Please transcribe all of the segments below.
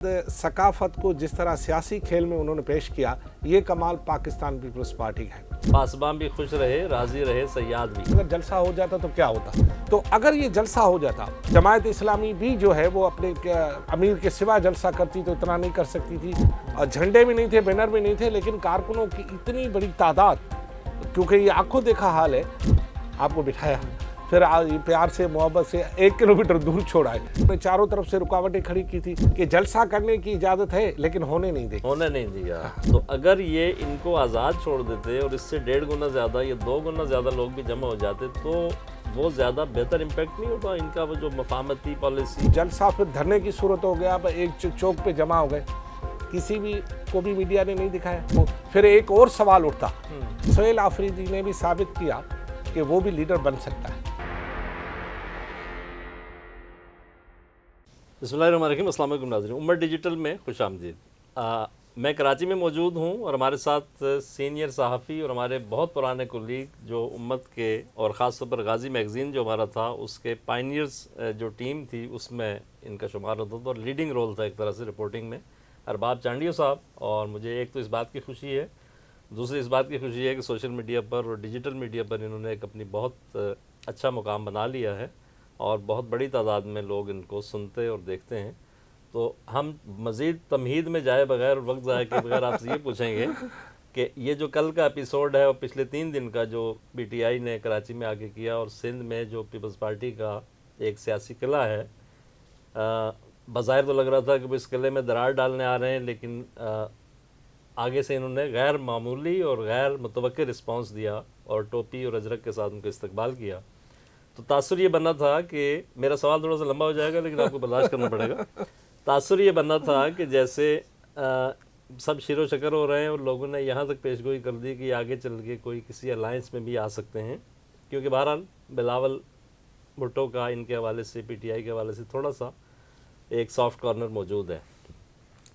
सकाफत को जिस तरह सियासी खेल में उन्होंने पेश किया, ये कमाल पाकिस्तान पीपल्स पार्टी का है। पासबान भी खुश रहे, राजी रहे, सयाद भी। अगर जलसा हो जाता तो क्या होता? तो अगर ये जलसा हो जाता, जमायत इस्लामी भी जो है वो अपने अमीर के सिवा जलसा करती तो इतना नहीं कर सकती थी। और झंडे भी नहीं थे, बैनर भी नहीं थे, लेकिन कारकुनों की इतनी बड़ी तादाद, क्योंकि ये आंखों देखा हाल है, आपको बिठाया, फिर प्यार से मोहब्बत से 1 किलोमीटर दूर छोड़ा है। उन्होंने चारों तरफ से रुकावटें खड़ी की थी कि जलसा करने की इजाज़त है, लेकिन होने नहीं दिया। तो अगर ये इनको आज़ाद छोड़ देते और इससे 1.5 गुना ज़्यादा या 2 गुना ज़्यादा लोग भी जमा हो जाते तो वो ज़्यादा बेहतर इम्पैक्ट नहीं होता इनका, वो जो मफाहमती पॉलिसी। जलसा फिर धरने की सूरत हो गया, अब एक चौक पे जमा हो गए, किसी भी को भी मीडिया ने नहीं दिखाया। फिर एक और सवाल उठता, सोहेल आफरीदी ने भी साबित किया कि वो भी लीडर बन सकता है। बिस्मिल्लाहिर्रहमानिर्रहीम, अस्सलाम वालेकुम नाज़रीन, उम्मत डिजिटल में खुश आमदीद। मैं कराची में मौजूद हूँ और हमारे साथ सीनियर सहाफ़ी और हमारे बहुत पुराने कुलीग जो उम्मत के और ख़ास तौर पर गाज़ी मैगज़ीन जो हमारा था उसके पायनियर्स जो टीम थी उसमें इनका शुमार होता था और लीडिंग रोल था एक तरह से रिपोर्टिंग में, अरबाब चांडियो साहब। और मुझे एक तो इस बात की खुशी है, दूसरी इस बात की खुशी है कि सोशल मीडिया पर और डिजिटल मीडिया पर इन्होंने एक अपनी बहुत अच्छा मुकाम बना लिया है और बहुत बड़ी तादाद में लोग इनको सुनते और देखते हैं। तो हम मज़ीद तमहीद में जाए बगैर, वक्त ज़ाया के बगैर आपसे ये पूछेंगे कि ये जो कल का एपिसोड है और पिछले 3 दिन का जो पीटीआई ने कराची में आके किया और सिंध में जो पीपल्स पार्टी का एक सियासी किला है, बज़ाहिर तो लग रहा था कि वो इस किले में दरार डालने आ रहे हैं, लेकिन आगे से इन्होंने गैर मामूली और गैर मुतवक्किर रिस्पॉन्स दिया और टोपी और अजरक के साथ उनको इस्तकबाल किया। तो तासुर ये बनना था कि मेरा सवाल थोड़ा सा लंबा हो जाएगा लेकिन आपको बर्दाश्त करना पड़ेगा। तासुर ये बनना था कि जैसे सब शिरो शकर हो रहे हैं और लोगों ने यहाँ तक पेशगोई कर दी कि आगे चल के कोई किसी अलायंस में भी आ सकते हैं, क्योंकि बहरहाल बिलावल भुट्टो का इनके हवाले से, पीटीआई के हवाले से थोड़ा सा एक सॉफ्ट कॉर्नर मौजूद है।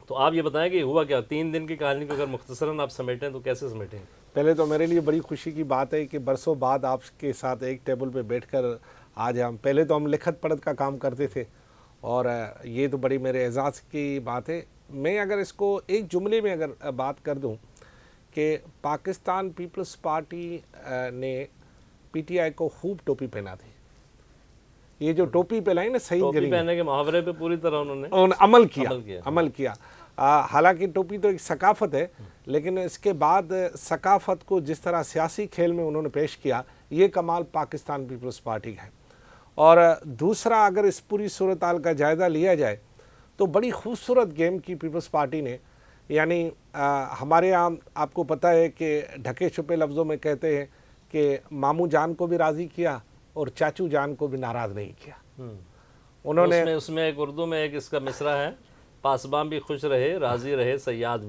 तो आप ये बताएं कि हुआ क्या? 3 दिन की कहानी को अगर मुख्तसरन आप समेटें तो कैसे समेटें? पहले तो मेरे लिए बड़ी खुशी की बात है कि बरसों बाद आपके साथ एक टेबल पे बैठकर आज पहले तो हम लिखत पढ़त का काम करते थे और ये तो बड़ी मेरे एजाज़ की बात है। मैं अगर इसको एक जुमले में अगर बात कर दूं कि पाकिस्तान पीपल्स पार्टी ने पीटीआई को खूब टोपी पहना थी। ये जो टोपी पहनाई ना, सही टोपी पहनने के मुहावरे पे पूरी तरह उन्होंने अमल किया। हालांकि टोपी तो एक सकाफत है, लेकिन इसके बाद सकाफत को जिस तरह सियासी खेल में उन्होंने पेश किया, ये कमाल पाकिस्तान पीपल्स पार्टी का है। और दूसरा, अगर इस पूरी सूरत हाल का जायज़ा लिया जाए तो बड़ी खूबसूरत गेम की पीपल्स पार्टी ने, यानी हमारे यहाँ आपको पता है कि ढके छुपे लफ्ज़ों में कहते हैं कि मामू जान को भी राज़ी किया और चाचू जान को भी नाराज़ नहीं किया। उन्होंने उसमें एक उर्दू में एक इसका मिसरा है, पासबान भी खुश रहे, राज़ी रहे, सयाद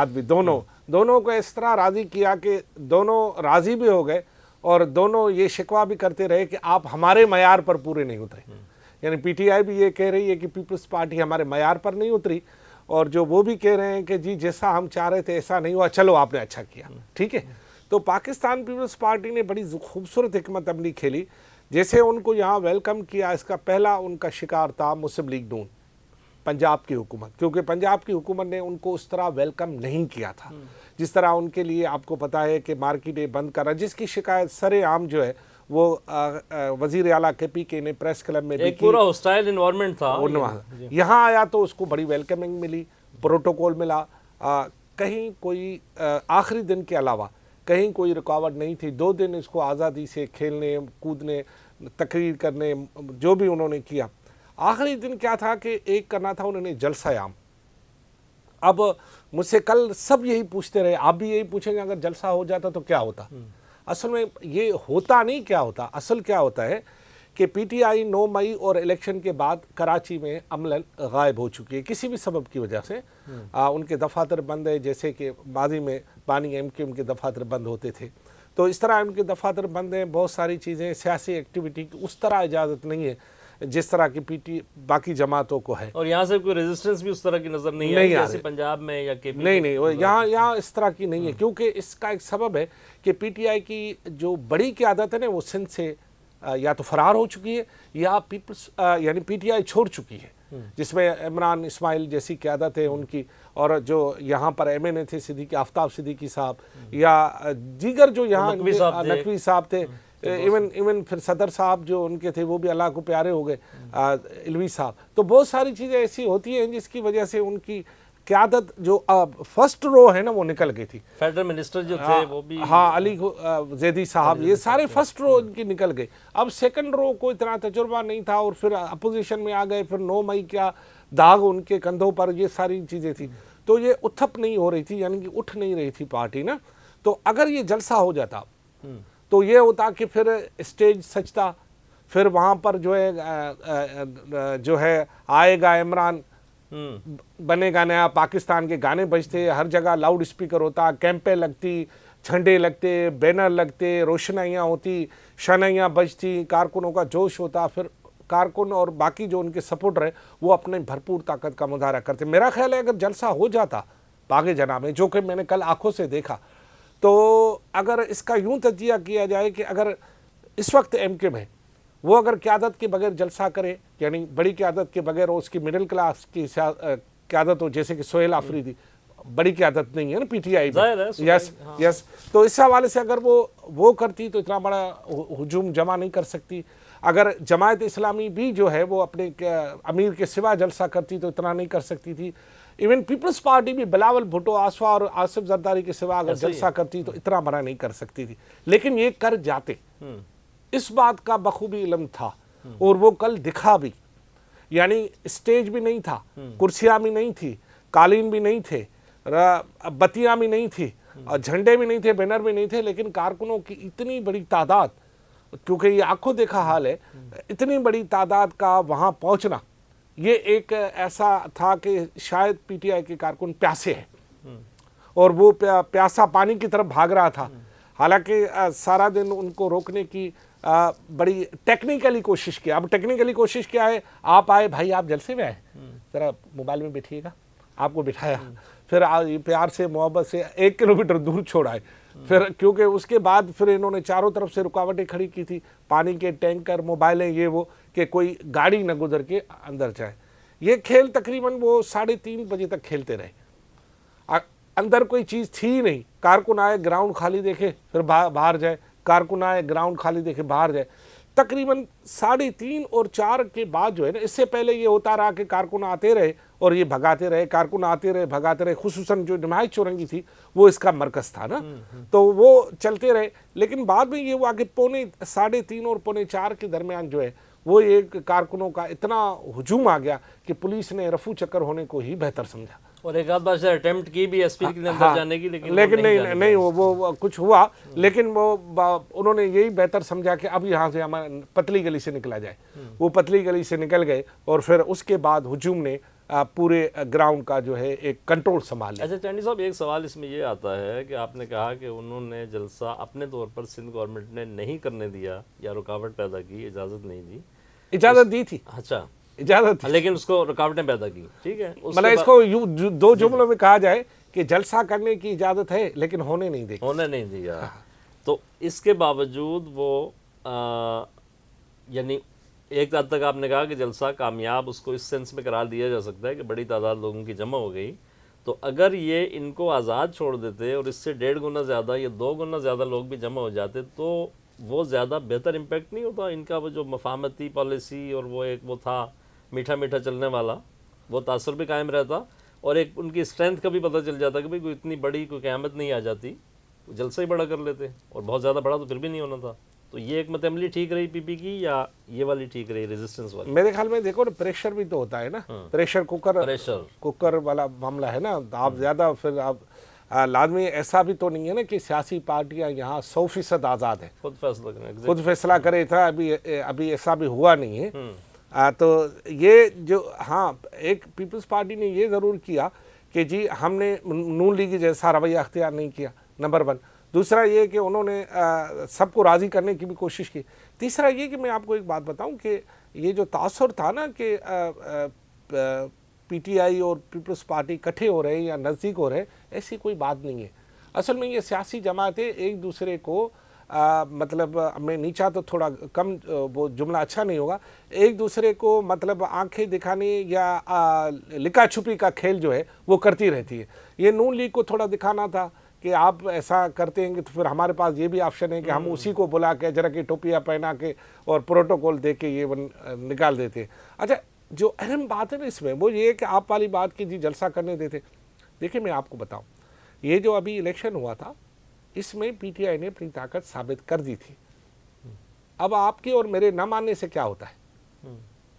भी दोनों को इस तरह राज़ी किया कि दोनों राज़ी भी हो गए और दोनों ये शिकवा भी करते रहे कि आप हमारे मयार पर पूरे नहीं उतरे। यानी पीटीआई भी ये कह रही है कि पीपल्स पार्टी हमारे मयार पर नहीं उतरी, और जो वो भी कह रहे हैं कि जी जैसा हम चाह रहे थे ऐसा नहीं हुआ, चलो आपने अच्छा किया, ठीक है। तो पाकिस्तान पीपल्स पार्टी ने बड़ी खूबसूरत हिकमत अमली खेली। जैसे उनको यहाँ वेलकम किया, इसका पहला उनका शिकार था मुस्लिम लीग नून, पंजाब की हुकूमत, क्योंकि पंजाब की हुकूमत ने उनको उस तरह वेलकम नहीं किया था जिस तरह उनके लिए आपको पता है कि मार्केटें बंद करा, जिसकी शिकायत सरेआम जो है वो वज़ीर आला KPK ने प्रेस क्लब में एक पूरा हॉस्टाइल एनवायरनमेंट था। यहाँ आया तो उसको बड़ी वेलकमिंग मिली, प्रोटोकॉल मिला, कहीं कोई आखिरी दिन के अलावा कहीं कोई रुकावट नहीं थी। 2 दिन इसको आज़ादी से खेलने, कूदने, तकरीर करने, जो भी उन्होंने किया। आखिरी दिन क्या था कि एक करना था उन्होंने जलसा-ए-आम। अब मुझसे कल सब यही पूछते रहे, आप भी यही पूछेंगे अगर जलसा हो जाता तो क्या होता। असल में ये होता नहीं, क्या होता, असल क्या होता है कि पीटीआई 9 मई और इलेक्शन के बाद कराची में अमलन गायब हो चुकी है किसी भी सबब की वजह से। उनके दफातर बंद है, जैसे कि माजी में बानी MQM के दफातर बंद होते थे, तो इस तरह उनके दफातर बंद हैं। बहुत सारी चीज़ें, सियासी एक्टिविटी की उस तरह इजाज़त नहीं है जिस तरह की बाकी जमातों को है। और यहाँ से कोई रेजिस्टेंस भी उस तरह की नज़र नहीं है जैसे पंजाब में या KPK। नहीं, यहाँ इस तरह की नहीं है, क्योंकि इसका एक सबब है कि पीटीआई की जो बड़ी क़यादत है ना, वो सिंध से या तो फरार हो चुकी है या पीपल्स यानी पीटीआई छोड़ चुकी है। جس میں عمران اسماعیل جیسی قیادت ہے ان کی، اور جو یہاں پر ایم این اے تھے صدیقی آفتاب صدیقی صاحب، یا دیگر جو یہاں نقوی صاحب تھے، ایون پھر صدر صاحب جو ان کے تھے وہ بھی اللہ کو پیارے ہو گئے، علوی صاحب. تو بہت ساری چیزیں ایسی ہوتی ہیں جس کی وجہ سے ان کی قیادت جو فرسٹ رو ہے نا وہ نکل گئی تھی. فیڈرل منسٹر جو تھے وہ بھی علی زیدی صاحب، یہ سارے فرسٹ رو ان کی نکل گئی. اب سیکنڈ رو کو اتنا تجربہ نہیں تھا، اور پھر اپوزیشن میں آ گئے، پھر 9 مئی کیا داغ ان کے کندھوں پر، یہ ساری چیزیں تھی. تو یہ اتھپ نہیں ہو رہی تھی، یعنی کہ اٹھ نہیں رہی تھی پارٹی نا. تو اگر یہ جلسہ ہو جاتا تو یہ ہوتا کہ پھر اسٹیج سجتا، پھر وہاں پر جو ہے آئے گا عمران، بنے گا نیا پاکستان کے گانے بجتے، ہر جگہ لاؤڈ اسپیکر ہوتا، کیمپیں لگتی، جھنڈے لگتے، بینر لگتے، روشنائیاں ہوتی، شنائیاں بجتی، کارکنوں کا جوش ہوتا. پھر کارکن اور باقی جو ان کے سپورٹر ہیں وہ اپنے بھرپور طاقت کا مظاہرہ کرتے. میرا خیال ہے اگر جلسہ ہو جاتا باغ جناح میں، جو کہ میں نے کل آنکھوں سے دیکھا، تو اگر اس کا یوں تجزیہ کیا جائے کہ اگر اس وقت ایم کیو میں وہ اگر قیادت کے بغیر جلسہ کرے، یعنی بڑی قیادت کے بغیر، اور اس کی مڈل کلاس کی قیادت ہو، جیسے کہ سہیل آفریدی بڑی قیادت نہیں ہے نا پی ٹی آئی میں، یس. تو اس حوالے سے اگر وہ کرتی تو اتنا بڑا ہجوم جمع نہیں کر سکتی. اگر جماعت اسلامی بھی جو ہے وہ اپنے امیر کے سوا جلسہ کرتی تو اتنا نہیں کر سکتی تھی. ایون پیپلز پارٹی بھی بلاول بھٹو، آصفا اور آصف زرداری کے سوا اگر جلسہ کرتی تو اتنا بڑا نہیں کر سکتی تھی. لیکن یہ کر جاتے، اس بات کا بخوبی علم تھا، اور وہ کل دکھا بھی. یعنی اسٹیج بھی نہیں تھا، کرسیاں بھی نہیں تھی، قالین بھی نہیں تھے، بتیاں بھی نہیں تھی، اور جھنڈے بھی نہیں تھے، بینر بھی نہیں تھے، لیکن کارکنوں کی اتنی بڑی تعداد، کیونکہ یہ آنکھوں دیکھا حال ہے، اتنی بڑی تعداد کا وہاں پہنچنا، یہ ایک ایسا تھا کہ شاید پی ٹی آئی کے کارکن پیاسے ہیں، اور وہ پیاسا پانی کی طرف بھاگ رہا تھا. حالانکہ سارا دن ان کو روکنے کی بڑی ٹیکنیکلی کوشش کیا. اب ٹیکنیکلی کوشش کیا ہے، آپ آئے بھائی، آپ جلسے میں آئے، ذرا موبائل میں بیٹھیے گا، آپ کو بٹھایا، پھر پیار سے محبت سے 1 کلومیٹر دور چھوڑائے. پھر کیونکہ اس کے بعد پھر انہوں نے چاروں طرف سے رکاوٹیں کھڑی کی تھی، پانی کے ٹینکر، موبائلیں، یہ وہ، کہ کوئی گاڑی نہ گزر کے اندر جائے. یہ کھیل تقریباً وہ 3:30 بجے تک کھیلتے رہے. اندر کوئی چیز تھی ہی نہیں. کارکن آئے، گراؤنڈ خالی دیکھے، پھر باہر جائے، کارکن آئے، گراؤنڈ خالی دیکھے، باہر جائے. تقریباً 3:30 اور 4 کے بعد جو ہے نا، اس سے پہلے یہ ہوتا رہا کہ کارکن آتے رہے اور یہ بھگاتے رہے، کارکن آتے رہے بھگاتے رہے. خصوصاً جو نمائش چورنگی تھی وہ اس کا مرکز تھا نا، تو وہ چلتے رہے. لیکن بعد میں یہ ہوا کہ 3:30 اور 3:45 کے درمیان جو ہے وہ ایک کارکنوں کا اتنا ہجوم آ گیا کہ پولیس نے رفو چکر ہونے کو ہی بہتر سمجھا. اور ایک آدھ بار سے اٹیمپٹ کی بھی ایس پی کے اندر جانے کی، لیکن نہیں وہ کچھ ہوا. لیکن وہ انہوں نے یہی بہتر سمجھا کہ اب یہاں سے ہمیں پتلی گلی سے نکلا جائے. وہ پتلی گلی سے نکل گئے، اور پھر اس کے بعد ہجوم نے پورے گراؤنڈ کا جو ہے ایک کنٹرول سنبھال لیا. اچھا چانڈی صاحب، ایک سوال اس میں یہ آتا ہے کہ آپ نے کہا کہ انہوں نے جلسہ اپنے طور پر سندھ گورنمنٹ نے نہیں کرنے دیا یا رکاوٹ پیدا کی، اجازت نہیں دی. اجازت دی تھی، اچھا اجازت تھی، لیکن اس کو رکاوٹیں پیدا کی. ٹھیک ہے، مطلب اس کو 2 جملوں میں کہا جائے کہ جلسہ کرنے کی اجازت ہے لیکن ہونے نہیں دیا. تو اس کے باوجود وہ یعنی ایک حد تک آپ نے کہا کہ جلسہ کامیاب اس کو اس سینس میں قرار دیا جا سکتا ہے کہ بڑی تعداد لوگوں کی جمع ہو گئی. تو اگر یہ ان کو آزاد چھوڑ دیتے اور اس سے 1.5 گنا زیادہ یا 2 گنا زیادہ لوگ بھی جمع ہو جاتے تو وہ زیادہ بہتر امپیکٹ نہیں ہوتا ان کا؟ وہ جو مفاہمتی پالیسی اور وہ ایک وہ تھا میٹھا میٹھا چلنے والا، وہ تاثر بھی قائم رہتا، اور ایک ان کی اسٹرینتھ کا بھی پتہ چل جاتا کہ بھئی کوئی اتنی بڑی کوئی قیامت نہیں آ جاتی، جلسہ ہی بڑا کر لیتے، اور بہت زیادہ بڑا تو پھر بھی نہیں ہونا تھا. تو یہ ایک مت عملی ٹھیک رہی پی پی کی، یا یہ والی ٹھیک رہی ریزسٹنس والی؟ میرے خیال میں دیکھو نا، پریشر بھی تو ہوتا ہے نا، پریشر کوکر والا معاملہ ہے نا. آپ زیادہ پھر آپ لازمی ایسا بھی تو نہیں ہے نا کہ سیاسی پارٹیاں یہاں 100% آزاد ہیں، خود فیصلہ کرے تھا. ابھی ایسا بھی ہوا نہیں ہے. تو یہ جو ہاں ایک پیپلز پارٹی نے یہ ضرور کیا کہ جی ہم نے نون لیگی جیسا رویہ اختیار نہیں کیا، نمبر 1. دوسرا یہ کہ انہوں نے سب کو راضی کرنے کی بھی کوشش کی. تیسرا یہ کہ میں آپ کو ایک بات بتاؤں کہ یہ جو تاثر تھا نا کہ پی ٹی آئی اور پیپلز پارٹی اکٹھے ہو رہے ہیں یا نزدیک ہو رہے ہیں، ایسی کوئی بات نہیں ہے. اصل میں یہ سیاسی جماعتیں ایک دوسرے کو मतलब मैं नीचा तो थोड़ा कम वो जुमला अच्छा नहीं होगा, एक दूसरे को मतलब आंखें दिखाने या लिखा छुपी का खेल जो है वो करती रहती है। ये नून लीग को थोड़ा दिखाना था कि आप ऐसा करते हैं तो फिर हमारे पास ये भी ऑप्शन है कि हम उसी को बुला के जरा की टोपियाँ पहना के और प्रोटोकॉल दे के ये निकाल देते हैं। अच्छा, जो अहम बात है ना इसमें वो ये है कि आप वाली बात की जी जलसा करने देते। देखिए मैं आपको बताऊं, ये जो अभी इलेक्शन हुआ था इसमें पीटीआई ने अपनी ताकत साबित कर दी थी। अब आपके और मेरे न मानने से क्या होता है,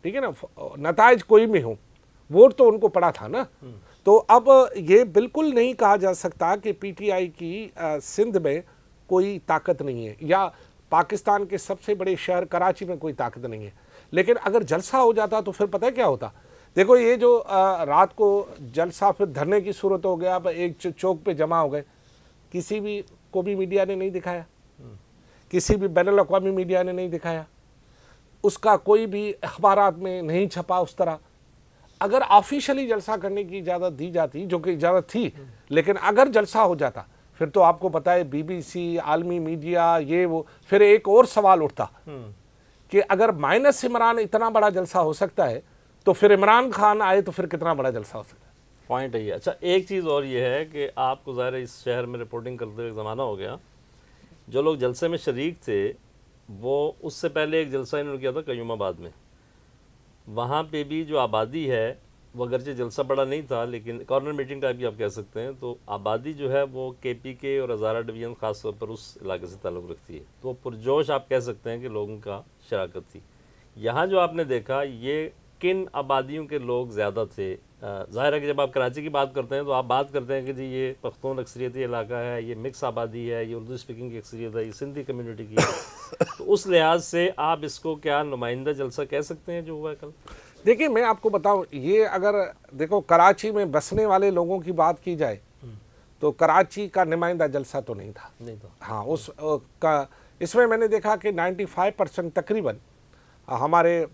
ठीक है ना, नताइज कोई भी हो, वोट तो उनको पड़ा था ना। तो अब ये बिल्कुल नहीं कहा जा सकता कि पीटीआई की सिंध में कोई ताकत नहीं है या पाकिस्तान के सबसे बड़े शहर कराची में कोई ताकत नहीं है। लेकिन अगर जलसा हो जाता तो फिर पता है क्या होता। देखो ये जो रात को जलसा फिर धरने की सूरत हो गया, अब एक चौक पे जमा हो गए, किसी भी को भी मीडिया ने नहीं दिखाया, किसी भी बैनुल अक़वामी मीडिया ने नहीं दिखाया, उसका कोई भी अखबारात में नहीं छपा उस तरह। अगर ऑफिशियली जलसा करने की इजाज़त दी जाती, जो कि इजाज़त थी, लेकिन अगर जलसा हो जाता फिर तो आपको पता है बीबीसी, आलमी मीडिया, ये वो, फिर एक और सवाल उठता कि अगर माइनस इमरान इतना बड़ा जलसा हो सकता है तो फिर इमरान खान आए तो फिर कितना बड़ा जलसा हो सकता है। पॉइंट है ये। अच्छा, एक चीज़ और ये है कि आपको ज़ाहिर इस शहर में रिपोर्टिंग करते हुए ज़माना हो गया, जो लोग जलसे में शरीक थे वो उससे पहले एक जलसा इन्होंने किया था कयूमाबाद में। वहाँ पे भी जो आबादी है वो अगरचे जलसा बड़ा नहीं था लेकिन कॉर्नर मीटिंग टाइप की आप कह सकते हैं, तो आबादी जो है वो केपीके और हज़ारा डिवीज़न ख़ास तौर पर उस इलाके से ताल्लुक़ रखती है, तो पुरजोश आप कह सकते हैं कि लोगों का शराकत थी। यहाँ जो आपने देखा ये किन आबादियों के लोग ज़्यादा थे? ज़ाहिर है कि जब आप कराची की बात करते हैं तो आप बात करते हैं कि जी ये पख्तून अक्सरियती इलाका है, ये मिक्स आबादी है, ये उर्दू स्पीकिंग की अक्सरियत है, ये सिंधी कम्यूनिटी की है। तो उस लिहाज से आप इसको क्या नुमाइंदा जलसा कह सकते हैं जो हुआ है कल? देखिए मैं आपको बताऊं, ये अगर देखो कराची में बसने वाले लोगों की बात की जाए तो कराची का नुमाइंदा जलसा तो नहीं था। हाँ, उस का इसमें मैंने देखा कि 95% तकरीबन हमारे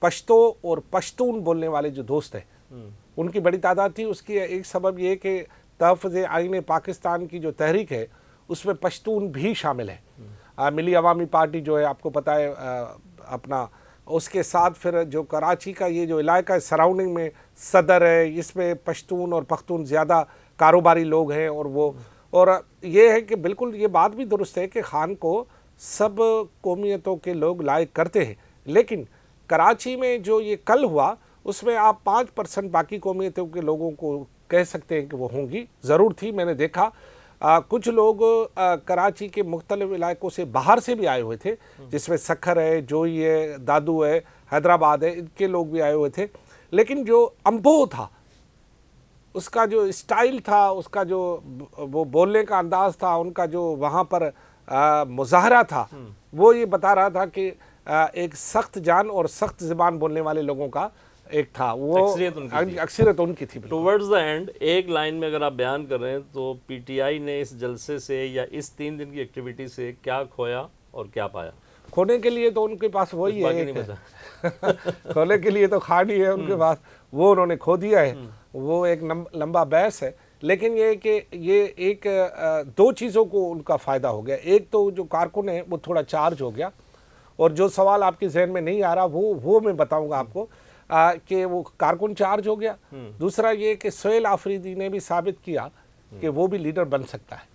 पश्तो और पश्तून बोलने वाले जो दोस्त हैं उनकी बड़ी तादाद थी। उसकी एक सबब ये कि तहफ़्फ़ुज़ आईन पाकिस्तान की जो तहरीक है उसमें पश्तून भी शामिल है। मिली अवामी पार्टी जो है आपको पता है अपना, उसके साथ फिर जो कराची का ये जो इलाका है सराउंडिंग में सदर है, इसमें पश्तून और पख्तून ज़्यादा कारोबारी लोग हैं। और वो और ये है कि बिल्कुल ये बात भी दुरुस्त है कि खान को सब कौमियतों के लोग लायक करते हैं, लेकिन कराची में जो ये कल हुआ उसमें आप 5% बाकी कौमियतों के लोगों को कह सकते हैं कि वो होंगी, ज़रूर थी। मैंने देखा कुछ लोग कराची के मुख्तलिफ इलाकों से बाहर से भी आए हुए थे, जिसमें सखर है, जोई है, दादू है, हैदराबाद है, इनके लोग भी आए हुए थे। लेकिन जो अम्बो था, उसका जो स्टाइल था, उसका जो वो बोलने का अंदाज़ था, उनका जो वहाँ पर मुजाहरा था, वो ये बता रहा था कि एक सख्त जान और सख्त ज़बान बोलने वाले लोगों का एक था, वो अक्सरियत उनकी थी। टुवर्ड्स द एंड एक लाइन में अगर आप बयान कर रहे हैं तो पीटीआई ने इस जलसे से या इस 3 दिन की एक्टिविटी से क्या खोया और क्या पाया? खोने के लिए तो उनके पास वही है खोने के लिए तो खानी है उनके पास, वो उन्होंने खो दिया है। वो एक लंबा बहस है, लेकिन ये कि ये एक 2 चीज़ों को उनका फ़ायदा हो गया। एक तो जो कारकुन है वो थोड़ा चार्ज हो गया, और जो सवाल आपके जहन में नहीं आ रहा वो मैं बताऊंगा आपको कि वो कारकुन चार्ज हो गया। दूसरा ये कि सोहेल आफरीदी ने भी साबित किया कि वो भी लीडर बन सकता है।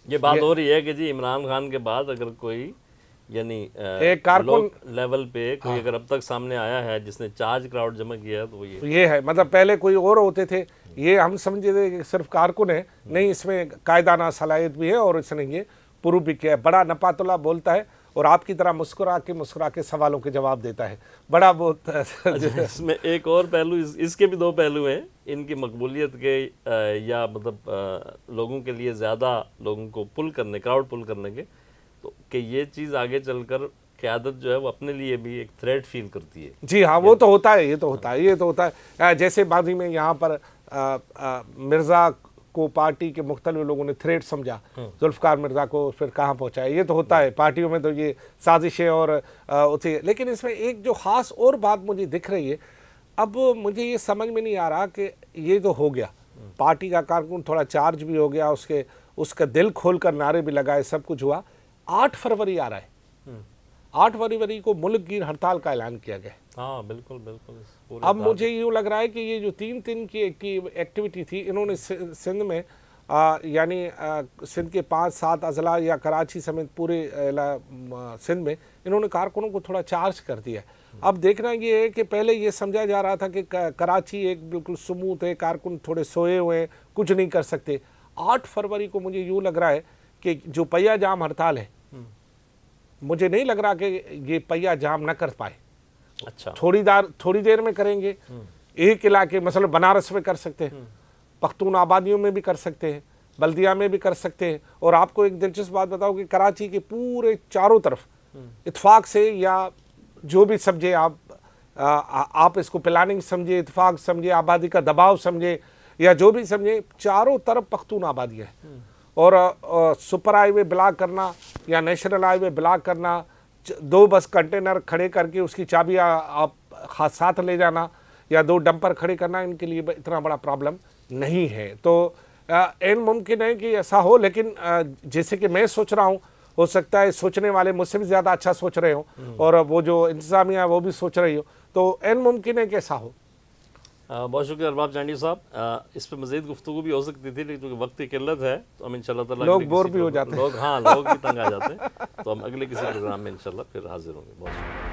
ये बात हो रही है कि जी इमरान खान के बाद अगर कोई यानी एक कारकुन लेवल पे कोई अगर अब तक सामने आया है जिसने चार्ज क्राउड जमा किया है तो ये है। मतलब पहले कोई और होते थे, ये हम समझे थे कि सिर्फ कारकुन है, नहीं इसमें कायदाना सलाहियत भी है और इसने ये प्रूव भी किया है। बड़ा नपातुल्ला बोलता है और आपकी तरह मुस्कुरा के सवालों के जवाब देता है, बड़ा बहुत। इसमें एक और पहलू, इसके भी 2 पहलू हैं, इनकी मकबूलियत के या मतलब लोगों के लिए ज़्यादा लोगों को पुल करने, क्राउड पुल करने के, तो कि ये चीज़ आगे चलकर क़यादत जो है वो अपने लिए भी एक थ्रेट फील करती है। जी हाँ, वो तो होता है, ये तो होता है। जैसे माजी में यहाँ पर मिर्ज़ा को पार्टी के मुख्तलिफ लोगों ने थ्रेट समझा, जुल्फ़कार मिर्ज़ा को फिर कहाँ पहुँचाया, ये तो होता है पार्टियों में, तो ये साजिशें और होती है। लेकिन इसमें एक जो ख़ास और बात मुझे दिख रही है, अब मुझे ये समझ में नहीं आ रहा कि ये तो हो गया, पार्टी का कारकुन थोड़ा चार्ज भी हो गया, उसका दिल खोल कर नारे भी लगाए, सब कुछ हुआ। 8 फरवरी आ रहा है, 8 फरवरी को मुल्क गिर हड़ताल का ऐलान किया गया है। हाँ बिल्कुल बिल्कुल। अब मुझे यूँ लग रहा है कि ये जो 3 दिन की एक्टिविटी थी, इन्होंने सिंध में यानी सिंध के 5-7 अजला या कराची समेत पूरे सिंध में इन्होंने कारकुनों को थोड़ा चार्ज कर दिया है। अब देखना ये है कि पहले ये समझा जा रहा था कि कराची एक बिल्कुल स्मूथ है, कारकुन थोड़े सोए हुए हैं, कुछ नहीं कर सकते। 8 फरवरी को मुझे यूँ लग रहा है कि जो पहिया जाम हड़ताल है, मुझे नहीं लग रहा कि ये पहिया जाम न कर पाए। अच्छा, थोड़ी देर में करेंगे। एक इलाके मसलन बनारस में कर सकते हैं, पख्तून आबादियों में भी कर सकते हैं, बल्दिया में भी कर सकते हैं। और आपको एक दिलचस्प बात बताओ कि कराची के पूरे चारों तरफ इत्फाक से, या जो भी समझे आप इसको प्लानिंग समझे, इत्फाक समझे, आबादी का दबाव समझे, या जो भी समझे, चारों तरफ पख्तून आबादियाँ हैं। और सुपर हाईवे ब्लॉक करना या नेशनल हाईवे ब्लॉक करना, 2 बस कंटेनर खड़े करके उसकी चाबी आप साथ ले जाना, या 2 डंपर खड़े करना, इनके लिए इतना बड़ा प्रॉब्लम नहीं है। तो एन मुमकिन है कि ऐसा हो, लेकिन जैसे कि मैं सोच रहा हूँ, हो सकता है सोचने वाले मुझसे भी ज़्यादा अच्छा सोच रहे हो, और वो जो इंतज़ामिया है वो भी सोच रही हो, तो एन मुमकिन है कि ऐसा हो। बहुत शुक्रिया अरबाब जांडी साहब। इस पर मज़ीद गुफ्तगू भी हो सकती थी, लेकिन चूँकि वक्त की किल्लत है तो हम इंशाल्लाह ताला लोग बोर भी हो जाते हैं। लोग भी तंग आ जाते हैं। तो हम अगले किसी प्रोग्राम में इंशाल्लाह फिर हाजिर होंगे। बहुत शुक्रिया।